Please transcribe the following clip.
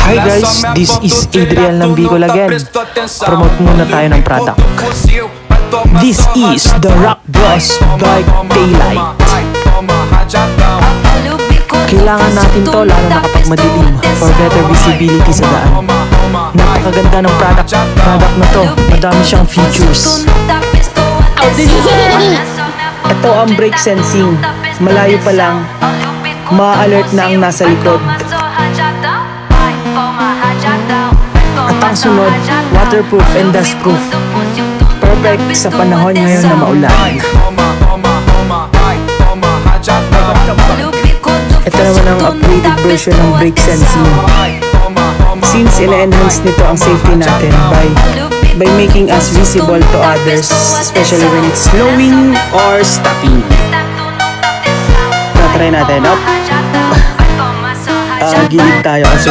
Hi guys, this is Adriel ng Bicol again. Promote muna tayo ng product. This is the Rock Bros Bike Taillight. Kailangan natin to lalo na kapag madilim for better visibility sa daan. Napakaganda ng product na to. Madami siyang features. Ito ang brake sensing. Malayo pa lang, ma-alert na ang nasa likod. At ang sunod, waterproof and dustproof. Perfect sa panahon ngayon na maulan. Ito naman ang upgraded version ng brake sensing. Since ina-enhance nito ang safety natin by making us visible to others, especially when it's slowing or stopping. Try natin. Up. Gilid tayo kasi